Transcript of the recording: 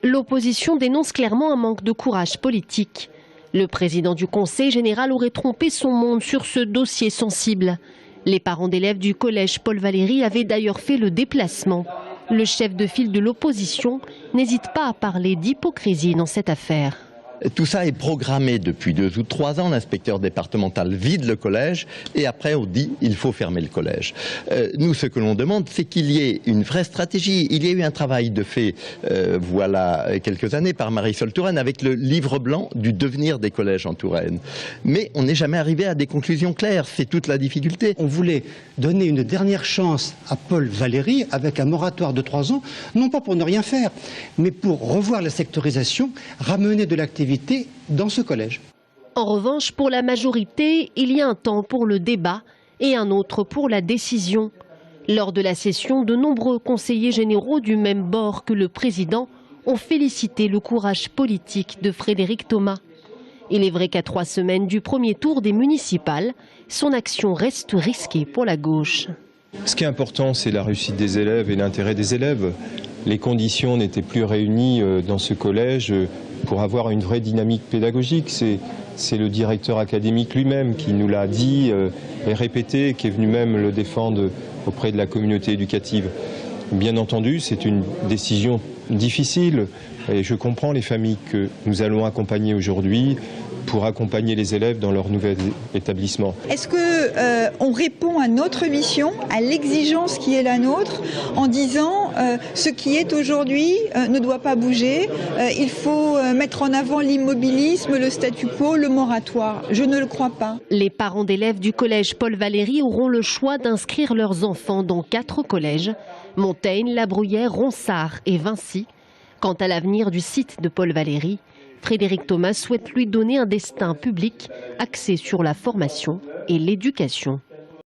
L'opposition dénonce clairement un manque de courage politique. Le président du Conseil général aurait trompé son monde sur ce dossier sensible. Les parents d'élèves du collège Paul Valéry avaient d'ailleurs fait le déplacement. Le chef de file de l'opposition n'hésite pas à parler d'hypocrisie dans cette affaire. Tout ça est programmé depuis 2 ou 3 ans. L'inspecteur départemental vide le collège et après on dit il faut fermer le collège. Nous, ce que l'on demande, c'est qu'il y ait une vraie stratégie. Il y a eu un travail de fait, voilà quelques années, par Marisol Touraine avec le livre blanc du devenir des collèges en Touraine. Mais on n'est jamais arrivé à des conclusions claires. C'est toute la difficulté. On voulait donner une dernière chance à Paul Valéry avec un moratoire de 3 ans, non pas pour ne rien faire, mais pour revoir la sectorisation, ramener de l'activité dans ce collège. En revanche, pour la majorité, il y a un temps pour le débat et un autre pour la décision. Lors de la session, de nombreux conseillers généraux du même bord que le président ont félicité le courage politique de Frédéric Thomas. Il est vrai qu'à 3 semaines du premier tour des municipales, son action reste risquée pour la gauche. Ce qui est important, c'est la réussite des élèves et l'intérêt des élèves. Les conditions n'étaient plus réunies dans ce collège pour avoir une vraie dynamique pédagogique. C'est le directeur académique lui-même qui nous l'a dit et répété, qui est venu même le défendre auprès de la communauté éducative. Bien entendu, c'est une décision difficile et je comprends les familles que nous allons accompagner aujourd'hui pour accompagner les élèves dans leur nouvel établissement. Est-ce qu'on répond à notre mission, à l'exigence qui est la nôtre, en disant ce qui est aujourd'hui ne doit pas bouger, il faut mettre en avant l'immobilisme, le statu quo, le moratoire? Je ne le crois pas. Les parents d'élèves du collège Paul Valéry auront le choix d'inscrire leurs enfants dans 4 collèges, Montaigne, La Bruyère, Ronsard et Vincy. Quant à l'avenir du site de Paul Valéry, Frédéric Thomas souhaite lui donner un destin public axé sur la formation et l'éducation.